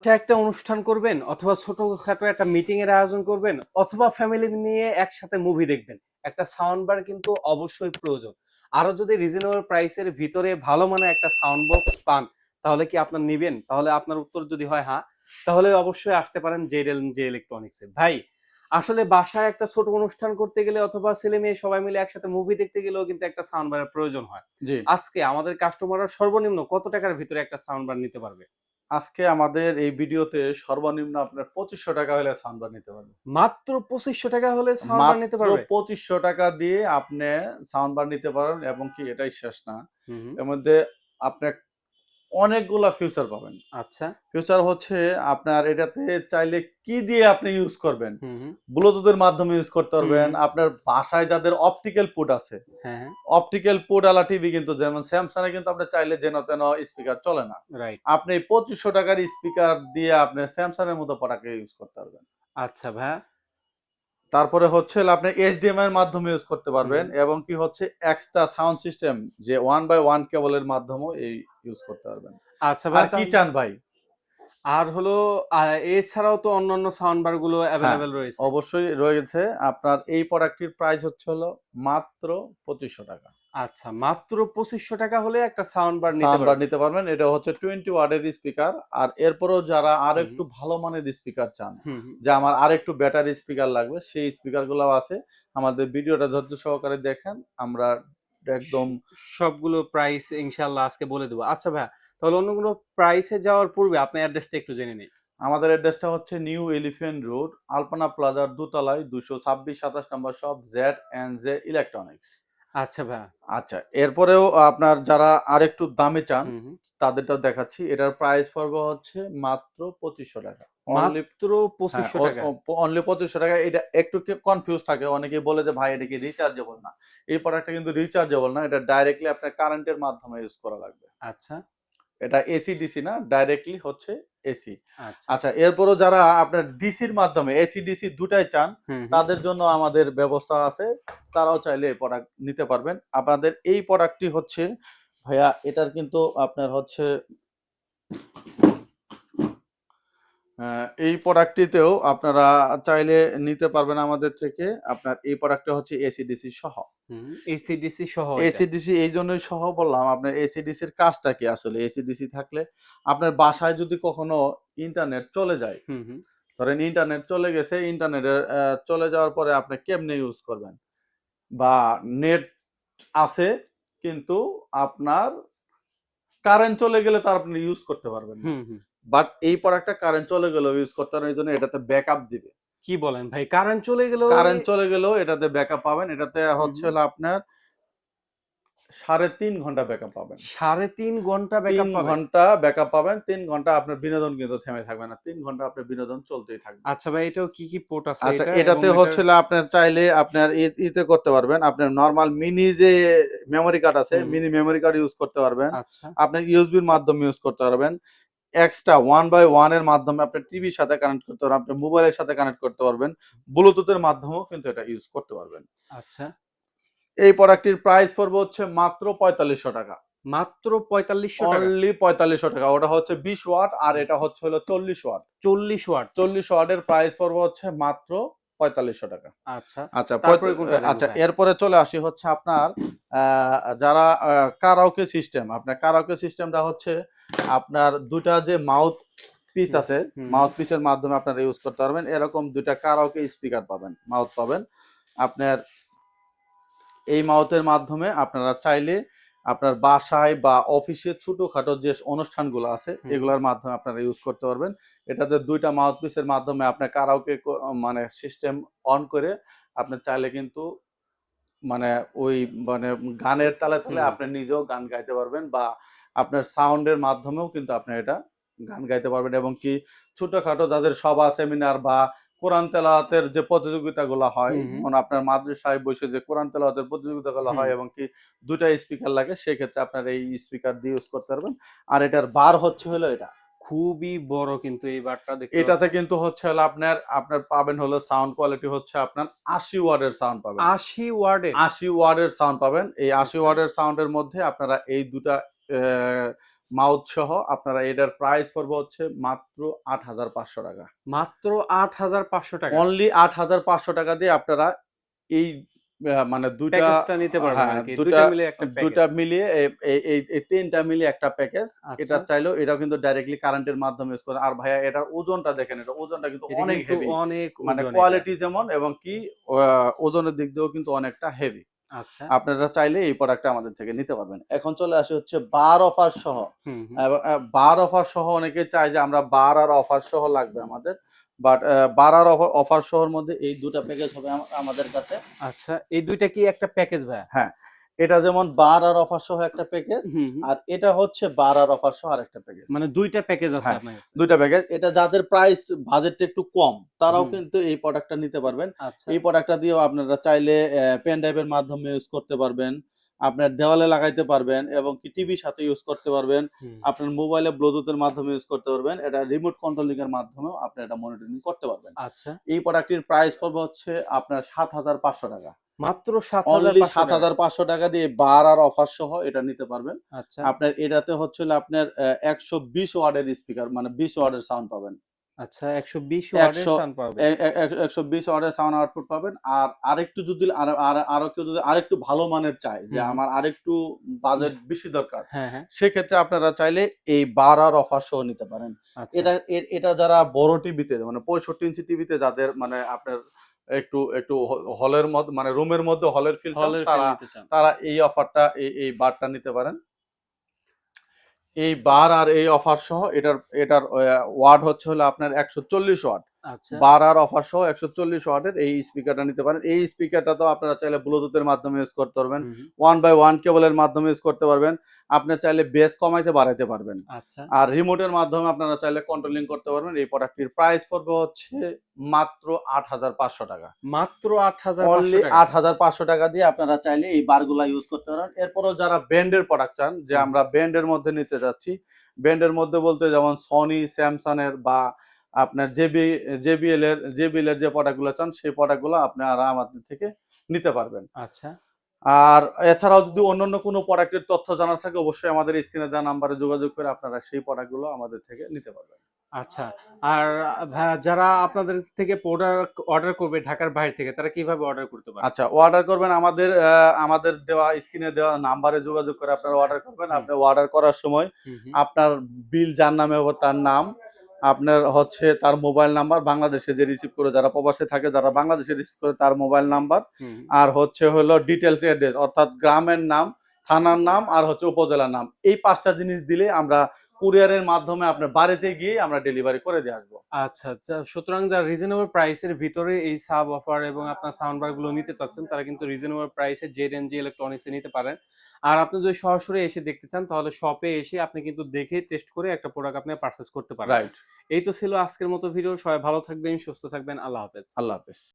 একটা অনুষ্ঠান করবেন অথবা ছোটখাটো একটা মিটিং এর আয়োজন করবেন অথবা ফ্যামিলি নিয়ে একসাথে মুভি দেখবেন, একটা সাউন্ড বার কিন্তু অবশ্যই প্রয়োজন। আরো যদি রিজনেবল প্রাইসের ভিতরে ভালো মানের একটা সাউন্ড বক্স পান, তাহলে কি আপনার নিবেন? তাহলে আপনার উত্তর যদি হয় হ্যাঁ, তাহলে অবশ্যই আসতে পারেন জে ইলেকট্রনিক্সে। ভাই, আসলে বাসায় একটা ছোট অনুষ্ঠান করতে গেলে অথবা ছেলে মেয়ে সবাই মিলে একসাথে মুভি দেখতে গেলেও কিন্তু একটা সাউন্ড বারের প্রয়োজন হয়। জি। আজকে আমাদের কাস্টমাররা সর্বনিম্ন কত টাকার ভিতরে একটা সাউন্ড বার নিতে পারবে? আজকে আমাদের এই ভিডিওতে সর্বনিম্ন আপনার ৳২৫০০ হলে সাউন্ড বার নিতে পারবেন। মাত্র ২৫০০ টাকা হলে সাউন্ড বার নিতে মাত্র পারবে? ৳২৫০০ দিয়ে আপনি সাউন্ড বার নিতে পারেন এবং কি এটাই শেষ না। হুম, হুম। এর মধ্যে আপনি অনেকগুলা ফিচার পাবেন। আচ্ছা। ফিচার হচ্ছে আপনার এটাতে চাইলে কি দিয়ে আপনি ইউজ করবেন। হুম, হুম। ব্লুটুথের মাধ্যমে ইউজ করতে হুম, পারবেন। হুম। আপনার বাসায় যাদের অপটিক্যাল পোর্ট আছে, হ্যাঁ, হ্যাঁ। অপটিক্যাল পোর্ট আলা টিভি কিন্তু যেমন স্যামসাং এ কিন্তু আপনার চাইলে যেন তেন স্পিকার চলে না। রাইট। আপনি এই ৳২৫০০ র স্পিকার দিয়ে আপনি স্যামসাং এর মতো প্রোডাক্ট ইউজ করতে পারবেন। আচ্ছা ভাইয়া। তারপরে হচ্ছে হলো আপনি HDMI এর মাধ্যমে ইউজ করতে হুম, পারবেন হুম। এবং কি হচ্ছে এক্সট্রা সাউন্ড সিস্টেম যে 1 বাই 1 কেবলের মাধ্যমেও এই ইউজ করতে পারবেন। আচ্ছা আর ভাইয়া কি তাহলে চান ভাই? আর হলো এছাড়াও তো অন্যান্য সাউন্ড বার গুলো হ্যাঁ, এভেইলেবল রয়েছে। অবশ্যই রয়েছে। আপনার এই প্রোডাক্টটির প্রাইস হচ্ছে হলো মাত্র ৳২৫০০। আচ্ছা, মাত্র ২৫০০ টাকা হলে একটা সাউন্ড বার নিতে সাউন্ড বার পারবে। নিতে পারবেন। এটা হচ্ছে 20 ওয়াটের স্পিকার। আর এরপরেও যারা হুম, আরেকটু হুম। ভালো মানের স্পিকার চান, হুম, হুম। যে আমার আরেকটু বেটার স্পিকার লাগবে, সেই স্পিকারগুলাও আছে। আমাদের ভিডিওটা ধৈর্য সহকারে দেখেন। আমরা স একদম সবগুলো প্রাইস ইনশাআল্লাহ আজকে বলে দেব। আচ্ছা ভাইয়া, তাহলে অন্য কোনো প্রাইস এ যাওয়ার পূর্বে আপনার অ্যাড্রেসটা একটু জেনে নেই। আমাদের অ্যাড্রেসটা হচ্ছে নিউ এলিফ্যান্ট রোড, আলপনা প্লাজার দোতলায় ২২৬-২৭ নম্বর শপ Z&J ইলেকট্রনিক্স। আচ্ছা ভাইয়া। আচ্ছা, এরপরেও আপনার যারা আরেকটু দামে চান, হুম, হুম। তাদেরটাও দেখাচ্ছি। এটার প্রাইস পড়বে হচ্ছে মাত্র ৳২৫০০। অনলি মাত্র হ্যাঁ, ২৫০০ টাকা। অনলি ৳২৫০০। এটা একটু কনফিউজ থাকে। অনেকেই বলে যে, "ভাই এটা কি রিচার্জেবল না?" এই প্রোডাক্টটা কিন্তু রিচার্জেবল না। এটা ডাইরেক্টলি আপনার কারেন্টের মাধ্যমে ইউজ করা লাগবে। আচ্ছা, এটা এসি-ডিসি না, ডাইরেক্টলি হচ্ছে এসি। আচ্ছা। আচ্ছা, এরপরও যারা আপনার ডিসির মাধ্যমে এসি-ডিসি দুটাই চান, হুম, হুম। তাদের জন্য আমাদের ব্যবস্থা আছে। তারাও চাইলে এই প্রোডাক্ট নিতে পারবেন। আপনাদের এই প্রোডাক্টটি হচ্ছে ভাইয়া এটার কিন্তু আপনার হচ্ছে এই প্রোডাক্টটিতেও আপনারা চাইলে নিতে পারবেন আমাদের থেকে। আপনার এই প্রোডাক্টটা হচ্ছে এসি-ডিসি সহ। হুম, এসি-ডিসি সহ এটা। এসি-ডিসি এইজন্যই সহ বললাম, আপনার এসি-ডিসির কাজটা কি আসলে? এসি-ডিসি থাকলে আপনার বাসায় যদি কখনো ইন্টারনেট চলে যায়, হুম, হুম। ধরেন ইন্টারনেট চলে গেছে, ইন্টারনেটের চলে যাওয়ার পরে আপনি কেমনে ইউজ করবেন? বা নেট আছে কিন্তু আপনার কারেন্ট চলে গেলে তো আর আপনি ইউজ করতে পারবেন না। হুম, হুম। বাট এই প্রোডাক্টটা কারেন্ট চলে গেলেও ইউজ করতে পারেন। এইজন্য এটাতে ব্যাকআপ দিবে। কি বলেন ভাই? কারেন্ট চলে গেলেও কারেন্ট চলে গেলেও এটাতে ব্যাকআপ পাবেন। এটাতে হুম, হচ্ছে হুম। হলো আপনার ৩.৫ ঘন্টা ব্যাকআপ পাবেন। ৩.৫ ঘন্টা ৩ ব্যাকআপ পাবে? ঘন্টা ব্যাকআপ পাবেন। ৩ ঘন্টা আপনার বিনোদন কিন্তু থেমে থাকবে না। ৩ ঘন্টা আপনার বিনোদন চলতেই থাকবে। আচ্ছা ভাই, এটাও কি, কি পোর্ট আছে আচ্ছা, এটা এবং এটাতে এটার হচ্ছে হলো আপনার চাইলে আপনার ইতে করতে পারবেন। আপনার নরমাল মিনি যে মেমোরি কার্ড আছে, হুম, হুম। মিনি মেমোরি কার্ড ইউজ করতে পারবেন। আচ্ছা, আপনার ইউএসবির মাধ্যমে ইউজ করতে পারবেন। এক্সট্রা 1 বাই 1 এর মাধ্যমে আপনার টিভির সাথে কানেক্ট করতে পারবেন। আপনার মোবাইলের সাথে কানেক্ট করতে পারবেন। ব্লুটুথের মাধ্যমেও কিন্তু এটা ইউজ করতে পারবেন। আচ্ছা। এই প্রোডাক্টটির প্রাইস পড়বে হচ্ছে মাত্র ৳৪৫০০। মাত্র ৳৪৫০০ টাকা। অনলি ৳৪৫০০। ওটা হচ্ছে ২০ ওয়াট আর এটা হচ্ছে হলো ৪০ ওয়াট। ৪০ ওয়াট। ৪০ ওয়াটের প্রাইস পড়বে হচ্ছে মাত্র ৳৪৫০০। আচ্ছা। আচ্ছা, তারপরে কোনটা দেখবো আচ্ছা, ভাই? এরপরে চলে আসি হচ্ছে আপনার আ যারা কারাওকে সিস্টেম, আপনার কারাওকে সিস্টেমটা হচ্ছে আপনার ২ টা যে মাউথ পিস হুম, আছে, হুম, হুম। মাউথ পিসের মাধ্যমে আপনারা ইউজ করতে পারবেন। এরকম ২ টা কারাওকে স্পিকার পাবেন, মাউথ পাবেন। আপনার এই মাউথের মাধ্যমে আপনারা চাইলে আপনার বাসায় বা অফিসের ছোটখাটো যে অনুষ্ঠানগুলো আছে, হুম, হুম। এগুলার মাধ্যমে আপনারা ইউজ করতে পারবেন। এটাতে ২ টা মাউথ পিসের মাধ্যমে আপনার কারাওকে মানে সিস্টেম অন করে আপনি চাইলে কিন্তু মানে ওই মানে গানের তালে, তালে হুম, হুম। আপনি নিজেও গান গাইতে পারবেন বা আপনার সাউন্ডের মাধ্যমেও কিন্তু আপনি এটা গান গাইতে পারবেন এবং কি ছোটখাটো যাদের সভা, সেমিনার বা কোরআন তেলাওয়াতের যে প্রতিযোগিতাগুলো হয়, হুম, হুম। যেমন আপনার মাদ্রাসায় বসে যে কোরআন তেলাওয়াতের প্রতিযোগিতাগুলো হুম। হয় এবং কি ২ টা স্পিকার লাগে, সেক্ষেত্রে আপনার এই স্পিকার দিয়ে ইউজ করতে পারবেন। আর এটার বার হচ্ছে হলো এটা। খুবই বড় কিন্তু এই বারটা দেখতে এটাতে পাচ্ছি। কিন্তু হচ্ছে হলো আপনার আপনার পাবেন হলো সাউন্ড কোয়ালিটি হচ্ছে আপনার ৮০ ওয়াটের সাউন্ড পাবেন। ৮০ ওয়ার্ডের? ৮০ ওয়াটের সাউন্ড পাবেন। এই ৮০ আচ্ছা। ওয়াটের সাউন্ডের মধ্যে আপনারা এই ২ টা অ্যা মাউথ সহ আপনারা এটার প্রাইস পড়বে হচ্ছে মাত্র 8,500 টাকা। মাত্র ৮,৫০০ টাকা অনলি 8,500 টাকা দিয়ে আপনারা এই মানে দুইটা, প্যাকেজটা নিতে পারবেন হ্যাঁ, আরকি। দুটা ২ টা মিলে একটা প্যাকেজ। দুটা মিলিয়ে এই তিনটা মিলিয়ে একটা প্যাকেজ। আচ্ছা। এটা চাইলেও এটাও কিন্তু ডাইরেক্টলি কারেন্টের মাধ্যমে ইউজ করে। আর ভাইয়া এটার ওজনটা দেখেন, এটা ওজনটা কিন্তু এটা অনেক কিন্তু হেভি। অনেক মানে ওজন এটা। কোয়ালিটি যেমন এবং কি ওজনের দিক দিয়েও কিন্তু অনেকটা হেভি। আচ্ছা। আপনারা চাইলে এই প্রোডাক্টটা আমাদের থেকে নিতে পারবেন। এখন চলে আসি হচ্ছে বার অফার সহ। হুম, হুম। বার অফার সহ অনেকে চায় যে আমরা বার আর অফার সহ লাগবে আমাদের। বাট বার আর অফার সহর মধ্যে এই দুটা প্যাকেজ হবে আমাদের কাছে। আচ্ছা, এই ২ টা কি একটা প্যাকেজ ভাইয়া? হ্যাঁ, এটা যেমন বার আর অফার সহ একটা প্যাকেজ, হুম, হুম। আর এটা হচ্ছে বার আর অফার সহ আরেকটা প্যাকেজ। মানে ২ টা প্যাকেজ আছে হ্যাঁ, আপনার কাছে। ২ টা প্যাকেজ। এটা যাদের প্রাইস বাজেটটা একটু কম তারাও হুম। কিন্তু এই প্রোডাক্টটা নিতে পারবেন। আচ্ছা। এই প্রোডাক্টটা দিয়েও আপনারা চাইলে পেন ড্রাইভের মাধ্যমে ইউজ করতে পারবেন। আপনার দেওয়ালে লাগাইতে পারবেন এবং কি টিভির সাথে ইউজ করতে পারবেন। হুম। আপনার মোবাইলে ব্লুটুথের মাধ্যমে ইউজ করতে পারবেন। এটা রিমোট কন্ট্রোলিং এর মাধ্যমেও আপনি এটা মনিটরিং করতে পারবেন। আচ্ছা। এই প্রোডাক্টটির প্রাইস পড়বে হচ্ছে আপনার ৭,৫০০ টাকা। মাত্র অনলি ৭,৫০০ টাকা। ৭,৫০০ টাকা দিয়ে বার আর অফার সহ এটা নিতে পারবেন। আচ্ছা, আপনার এটাতে হচ্ছে হলো আপনার ১২০ ওয়াটের স্পিকার, মানে ২০ ওয়াটের সাউন্ড পাবেন। আচ্ছা ১২০ ওয়াটের ১০০ সাউন্ড পাবেন। ১২০ ওয়াটের সাউন্ড আউটপুট পাবেন। আর আরেকটু যদি আরো কেউ যদি আরেকটু ভালো মানের চায় যে হুম, হুম। আমার আরেকটু বাজেট বেশি দরকার, হ্যাঁ, হ্যাঁ। সেক্ষেত্রে আপনারা চাইলে এই বার আর অফার সহ নিতে পারেন। আচ্ছা। এটা যারা বড় টিভিতে মানে ৬৫ ইঞ্চি টিভিতে যাদের মানে আপনার একটু হলের মধ্যে মানে রুমের মধ্যে হলের ফিল চান, হলের ফিল তারা নিতে চান। তারা এই অফারটা এই বারটা নিতে পারেন। এই বার আর এই অফার সহ এটার ওয়াট হচ্ছে হলো আপনার ১৪০ ওয়াট। আচ্ছা। বার আর অফার সহ ১৪০ ওয়াটের এই স্পিকারটা নিতে পারেন। এই স্পিকারটা তো আপনারা চাইলে ব্লুটুথের মাধ্যমে ইউজ করতে পারবেন। হুম, হুম। 1 বাই 1 কেবলের মাধ্যমে ইউজ করতে পারবেন। আপনি চাইলে বেস কমাইতে বাড়াইতে পারবেন। আচ্ছা। আর রিমোটের মাধ্যমে আপনারা চাইলে কন্ট্রোলিং করতে পারবেন। এই প্রোডাক্টটির প্রাইস পড়বে হচ্ছে মাত্র ৮,৫০০ টাকা। মাত্র ৮,৫০০ অনলি টাকা। ৮,৫০০ টাকা দিয়ে আপনারা চাইলে এই বারগুলা ইউজ করতে পারেন। এরপরেও যারা ব্র্যান্ডের প্রোডাক্ট চান যে হুম, হুম। আমরা ব্র্যান্ডের মধ্যে নিতে যাচ্ছি, ব্র্যান্ডের মধ্যে বলতে যেমন সনি, স্যামসাং এর বা আপনার জেবিএল এর যে প্রোডাক্টগুলো চান সেই প্রোডাক্টগুলো আপনারা আমাদের থেকে নিতে পারবেন। আচ্ছা, আর এছাড়াও যদি অন্যান্য কোনো প্রোডাক্টের তথ্য জানার থাকে অবশ্যই আমাদের স্ক্রিনে দেওয়া নাম্বারে যোগাযোগ করে আপনারা সেই প্রোডাক্টগুলো আমাদের থেকে নিতে পারবেন। আচ্ছা। আর ভাইয়া যারা আপনাদের থেকে প্রোডাক্ট অর্ডার করবে ঢাকার বাইরে থেকে তারা কিভাবে অর্ডার করতে পারে? আচ্ছা, অর্ডার করবেন আমাদের দেওয়া স্ক্রিনে দেওয়া নাম্বারে যোগাযোগ করে আপনারা অর্ডার করবেন। হুম, আপনি অর্ডার করার সময় হুম, হুম। আপনার বিল যার নামে হবে তার নাম, আপনার হচ্ছে তার মোবাইল নাম্বার, বাংলাদেশে যে রিসিভ করে যারা প্রবাসে থাকে যারা বাংলাদেশে রিসিভ করে তার মোবাইল নাম্বার, হুম, হুম। আর হচ্ছে হলো ডিটেইলস অ্যাড্রেস অর্থাৎ গ্রামের নাম, থানার নাম আর হচ্ছে উপজেলার নাম। এই ৫ টা জিনিস দিলে আমরা কুরিয়ারের মাধ্যমে আপনার বাড়িতে গিয়ে আমরা ডেলিভারি করে দিয়ে আসবো। আচ্ছা, আচ্ছা। সুতরাং যারা রিজনেবল প্রাইস এর ভিতরে এই সাব অফার এবং আপনার সাউন্ড বার গুলো নিতে চাচ্ছেন তারা কিন্তু রিজনেবল প্রাইস এ জেড&জি ইলেকট্রনিক্স এ নিতে পারেন। আর আপনি যদি সরাসরি এসে দেখতে চান তাহলে শপে এসে আপনি কিন্তু দেখে টেস্ট করে একটা প্রোডাক্ট আপনি পারচেজ করতে পারবেন। রাইট। এই তো ছিল আজকের মতো ভিডিও। সবাই ভালো থাকবেন, সুস্থ থাকবেন। আল্লাহ হাফেজ। আল্লাহ হাফেজ।